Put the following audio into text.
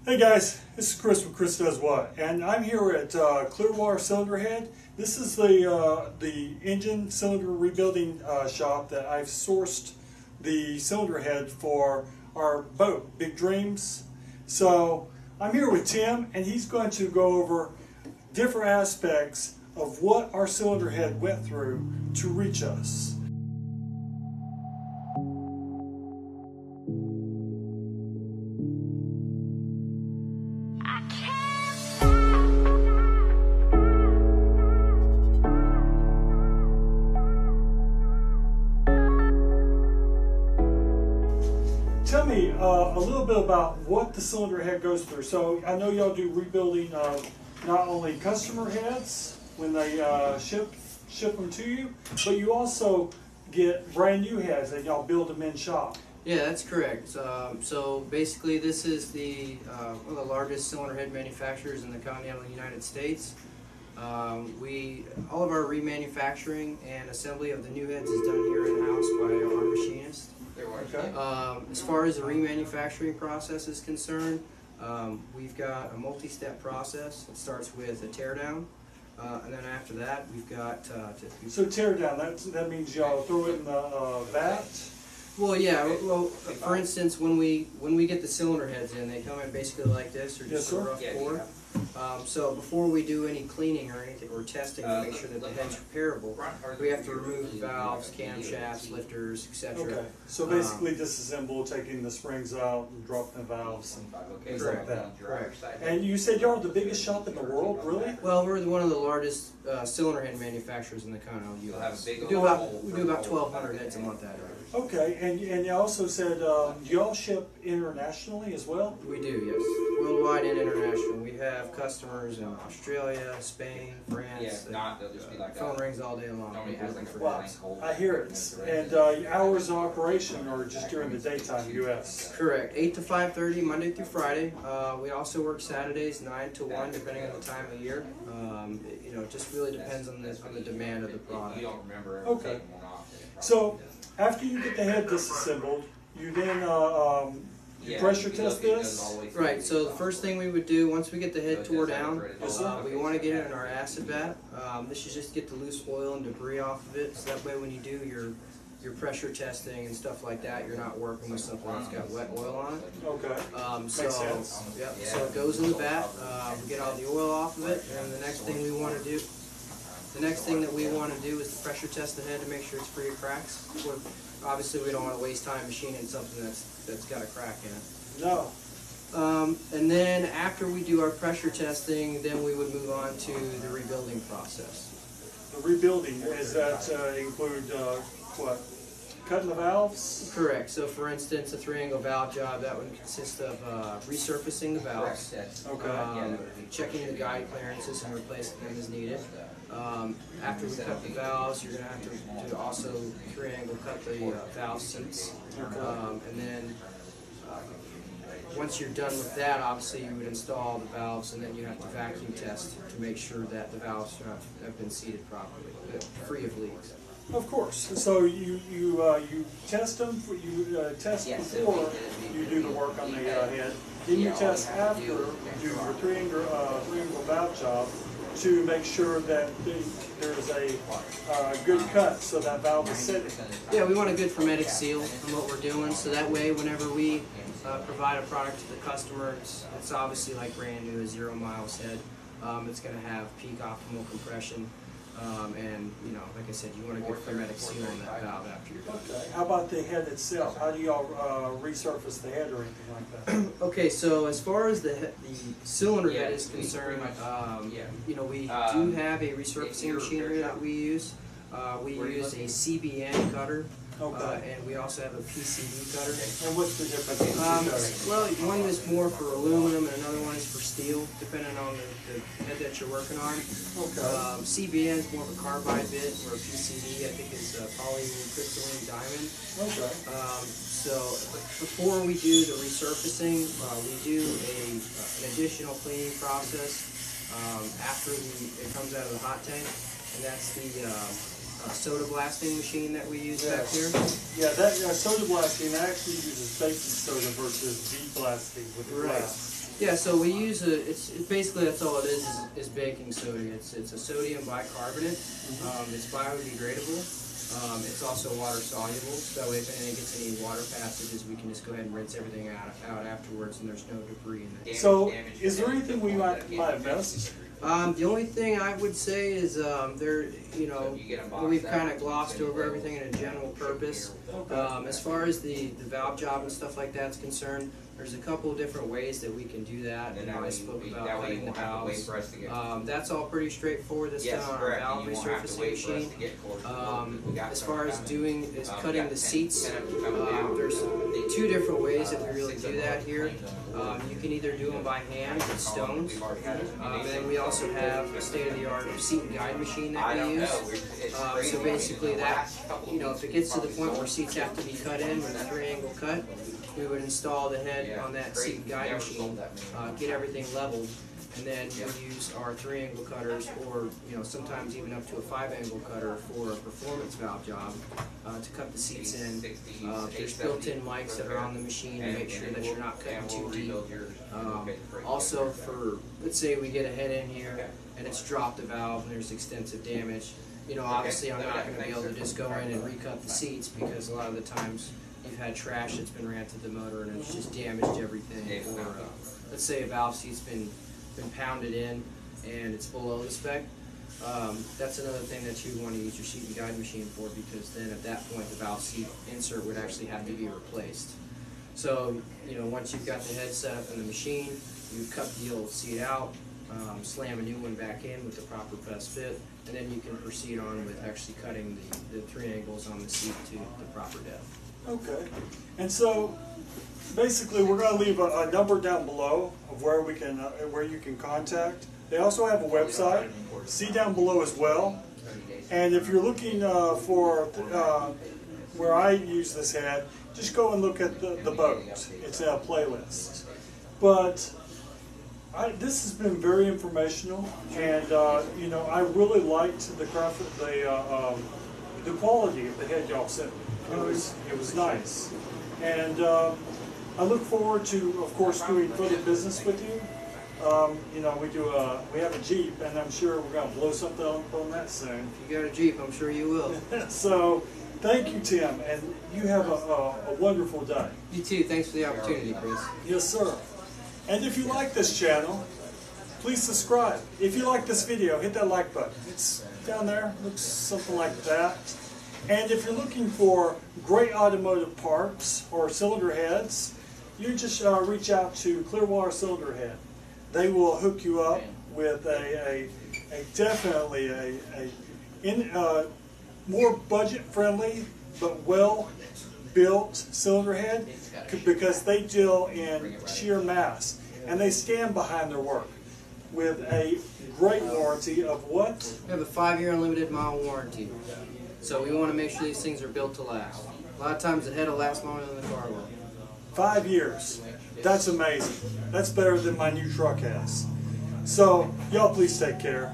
Hey guys, this is Chris with Chris Does What, and I'm here at Clearwater Cylinder Head. This is the engine cylinder rebuilding shop that I've sourced the cylinder head for our boat, Big Dreams. So I'm here with Tim, and he's going to go over different aspects of what our cylinder head went through to reach us. Tell me a little bit about what the cylinder head goes through. So I know y'all do rebuilding of not only customer heads when they ship them to you, but you also get brand new heads and y'all build them in shop. Yeah, that's correct. So basically this is one of the largest cylinder head manufacturers in the continental United States. All of our remanufacturing and assembly of the new heads is done here in-house by our machinist. Okay. As far as the remanufacturing process is concerned, we've got a multi-step process. It starts with a teardown, and then after that we've got... So teardown, that means y'all throw it in the vat? Well, yeah. Well, for instance, when we get the cylinder heads in, they come in basically like this, or just a rough core. So before we do any cleaning or anything or testing to make sure that the head's repairable, we have to remove valves, camshafts, lifters, etc. Okay. So basically disassemble, taking the springs out and dropping the valves and things like that. Correct. And you said y'all are the biggest shop in the world, really? Well, we're one of the largest cylinder head manufacturers in the continental U.S. We do about 1,200 heads a month out of it. Okay, and you also said y'all ship internationally as well? We do, yes. Worldwide and international. We have customers in Australia, Spain, France. They'll just be like phone rings all day long. Wow, I hear it. And hours of operation are just during the daytime, U.S.? Correct. 8 to 5:30, Monday through Friday. We also work Saturdays, 9 to 1, depending on the time of year. It just really depends on the demand of the product. Okay. So, after you get the head disassembled, you then pressure test this? Right, so the first thing we would do, once we get the head tore down, we want to get it in our acid vat. This is just to get the loose oil and debris off of it, so that way when you do your pressure testing and stuff like that, you're not working with something that's got wet oil on it. Okay, makes sense. Yep, so it goes in the vat, we get all the oil off of it, and the next thing that we want to do is to pressure test the head to make sure it's free of cracks. Obviously, we don't want to waste time machining something that's got a crack in it. No. And then after we do our pressure testing, then we would move on to the rebuilding process. The rebuilding, does that include what? Cutting the valves? Correct. So for instance, a 3-angle valve job, that would consist of resurfacing the valves, checking the guide clearances and replacing them as needed. After we cut the valves, you're going to have to also 3-angle cut the valve seats. And then once you're done with that, obviously you would install the valves, and then you have to vacuum test to make sure that the valves have been seated properly, free of leaks. Of course. So you test them. You test before you do the work on the head. Then you test after you do your 3-angle valve job to make sure that there's a good cut, so that valve is sitting. Yeah, we want a good hermetic seal in what we're doing, so that way whenever we provide a product to the customer, it's obviously like brand new, a 0 miles head. It's going to have peak optimal compression. And like I said, you want a good hermetic seal on that valve after you're done. Okay. How about the head itself? How do y'all resurface the head or anything like that? Okay, so as far as the cylinder head is concerned, we do have a resurfacing machinery that we use. We use a CBN cutter. Okay. And we also have a PCB cutter. And what's the difference in the two? Well, one is more for aluminum and another one is for steel, depending on the head that you're working on. Okay. CBN is more of a carbide bit, or a PCB, I think is polycrystalline diamond. Okay. So before we do the resurfacing, we do an additional cleaning process after it comes out of the hot tank, and that's the soda blasting machine that we use back here. Yeah, that soda blasting actually uses baking soda versus bead blasting with the glass. Yeah, so we use it's basically that's all it is baking soda. It's a sodium bicarbonate. It's biodegradable. It's also water soluble, so if it gets any water passages, we can just go ahead and rinse everything out afterwards, and there's no debris in it. So, is there anything we might have missed? The only thing I would say is we've kind of glossed over everything in a general purpose. As far as the valve job and stuff like that's concerned, there's a couple of different ways that we can do that. And I spoke about cutting the valves. That's all pretty straightforward. That's done on our valve resurfacing machine. As far as cutting the seats, there's two different ways that we really do that here. You can either do them by hand with stones, and then we also have a state-of-the-art seat and guide machine that we use. So basically that, if it gets to the point where seats have to be cut in with a 3-angle cut, we would install the head on that seat and guide machine, get everything leveled, and then we use our 3-angle cutters, or sometimes even up to a 5-angle cutter for a performance valve job to cut the seats in. There's built-in mics that are on the machine to make sure that you're not cutting too deep. Also, for let's say we get a head in here and it's dropped a valve and there's extensive damage. Obviously I'm not going to be able to just go in and recut the seats, because a lot of the times you've had trash that's been ran through the motor and it's just damaged everything. Or let's say a valve seat's been pounded in and it's below the spec. That's another thing that you want to use your seat and guide machine for, because then at that point the valve seat insert would actually have to be replaced. So once you've got the head set up in the machine, you cut the old seat out, slam a new one back in with the proper best fit, and then you can proceed on with actually cutting the 3 angles on the seat to the proper depth. Okay, and so basically we're going to leave a number down below of where we can where you can contact. They also have a website, see down below as well. And if you're looking for where I use this head, just go and look at the boat. It's in a playlist. But this has been very informational, and I really liked the quality of the head y'all sent me. It was nice, and I look forward to, of course, doing further business with you. We have a Jeep, and I'm sure we're going to blow something up on that soon. If you got a Jeep, I'm sure you will. So, thank you, Tim, and you have a wonderful day. You too. Thanks for the opportunity, Chris. Yes, sir. And if you like this channel, please subscribe. If you like this video, hit that like button. It's down there. Looks something like that. And if you're looking for great automotive parts or cylinder heads, you just reach out to Clearwater Cylinder Head. They will hook you up with definitely a more budget-friendly but well-built cylinder head, because they deal in sheer mass, and they stand behind their work with a great warranty of what? We have a 5-year unlimited mile warranty. So we want to make sure these things are built to last. A lot of times the head will last longer than the car will. 5 years. That's amazing. That's better than my new truck has. So, y'all please take care.